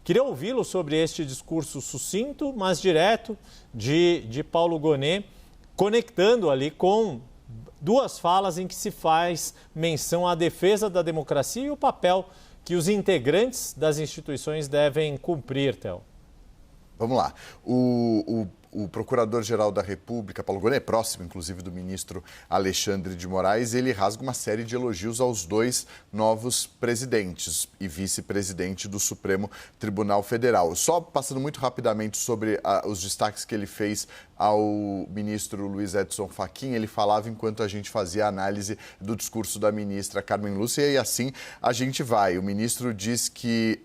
Queria ouvi-lo sobre este discurso sucinto, mas direto, de Paulo Gonet, conectando ali com duas falas em que se faz menção à defesa da democracia e o papel que os integrantes das instituições devem cumprir, Theo. Vamos lá. O Procurador-Geral da República, Paulo Gonet, próximo, inclusive, do ministro Alexandre de Moraes, ele rasga uma série de elogios aos dois novos presidentes e vice-presidente do Supremo Tribunal Federal. Só passando muito rapidamente sobre os destaques que ele fez ao ministro Luiz Edson Fachin, ele falava enquanto a gente fazia a análise do discurso da ministra Carmen Lúcia, e assim a gente vai. O ministro diz que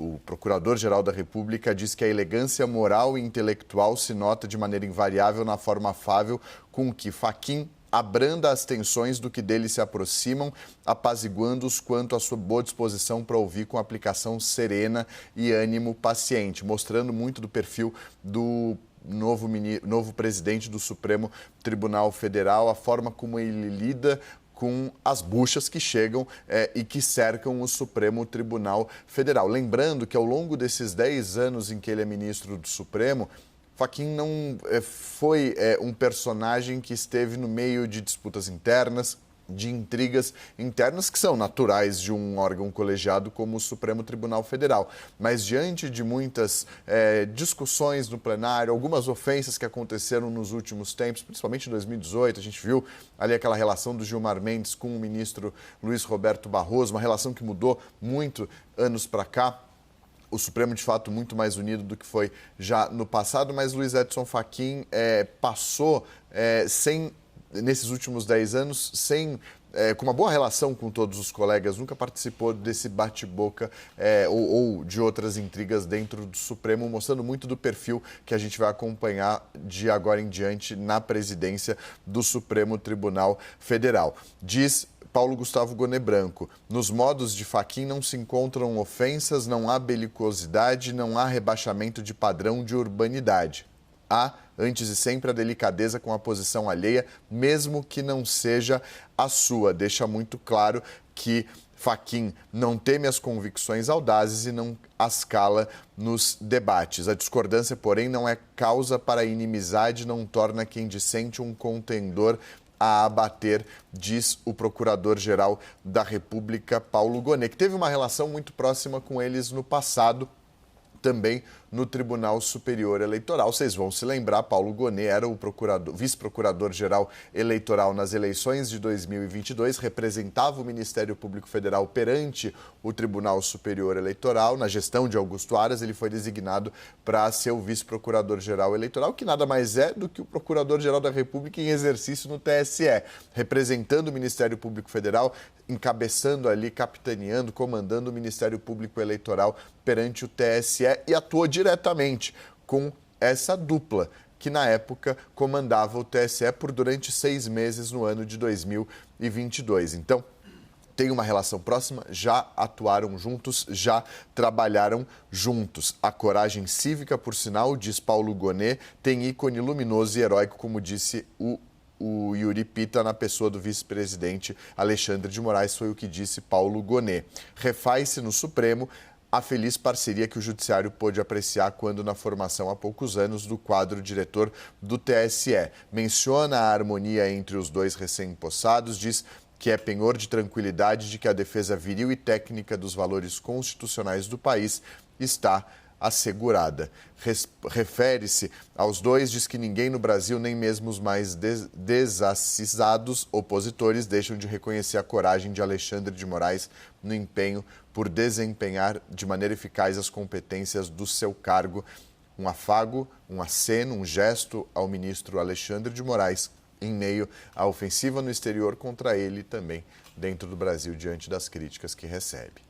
o Procurador-Geral da República diz que a elegância moral e intelectual se nota de maneira invariável na forma afável com que Fachin abranda as tensões do que dele se aproximam, apaziguando-os quanto à sua boa disposição para ouvir com aplicação serena e ânimo paciente, mostrando muito do perfil do novo presidente do Supremo Tribunal Federal, a forma como ele lida com as buchas que chegam e que cercam o Supremo Tribunal Federal. Lembrando que ao longo desses 10 anos em que ele é ministro do Supremo, Fachin não foi um personagem que esteve no meio de disputas internas, de intrigas internas que são naturais de um órgão colegiado como o Supremo Tribunal Federal. Mas diante de muitas discussões no plenário, algumas ofensas que aconteceram nos últimos tempos, principalmente em 2018, a gente viu ali aquela relação do Gilmar Mendes com o ministro Luiz Roberto Barroso, uma relação que mudou muito anos para cá. O Supremo, de fato, muito mais unido do que foi já no passado, mas Luiz Edson Fachin passou nesses últimos 10 anos, com uma boa relação com todos os colegas, nunca participou desse bate-boca ou de outras intrigas dentro do Supremo, mostrando muito do perfil que a gente vai acompanhar de agora em diante na presidência do Supremo Tribunal Federal. Diz Paulo Gustavo Gonet Branco: nos modos de Fachin não se encontram ofensas, não há belicosidade, não há rebaixamento de padrão de urbanidade. Há, antes e sempre, a delicadeza com a posição alheia, mesmo que não seja a sua. Deixa muito claro que Fachin não teme as convicções audazes e não as cala nos debates. A discordância, porém, não é causa para a inimizade, não torna quem dissente um contendor a abater, diz o Procurador-Geral da República, Paulo Gonet, que teve uma relação muito próxima com eles no passado, também no Tribunal Superior Eleitoral. Vocês vão se lembrar, Paulo Gonet era o vice-procurador-geral eleitoral nas eleições de 2022, representava o Ministério Público Federal perante o Tribunal Superior Eleitoral. Na gestão de Augusto Aras, ele foi designado para ser o vice-procurador-geral eleitoral, que nada mais é do que o Procurador-Geral da República em exercício no TSE, representando o Ministério Público Federal, encabeçando ali, capitaneando, comandando o Ministério Público Eleitoral perante o TSE, e atuou diretamente com essa dupla, que na época comandava o TSE durante 6 meses no ano de 2022. Então, tem uma relação próxima, já atuaram juntos, já trabalharam juntos. A coragem cívica, por sinal, diz Paulo Gonet, tem ícone luminoso e heróico, como disse o Yuri Pita, na pessoa do vice-presidente Alexandre de Moraes, foi o que disse Paulo Gonet. Refaz-se no Supremo a feliz parceria que o Judiciário pôde apreciar quando na formação há poucos anos do quadro diretor do TSE. Menciona a harmonia entre os dois recém-possados, diz que é penhor de tranquilidade de que a defesa viril e técnica dos valores constitucionais do país está assegurada. Refere-se aos dois, diz que ninguém no Brasil, nem mesmo os mais desacisados opositores, deixam de reconhecer a coragem de Alexandre de Moraes no empenho por desempenhar de maneira eficaz as competências do seu cargo. Um afago, um aceno, um gesto ao ministro Alexandre de Moraes em meio à ofensiva no exterior contra ele também dentro do Brasil, diante das críticas que recebe.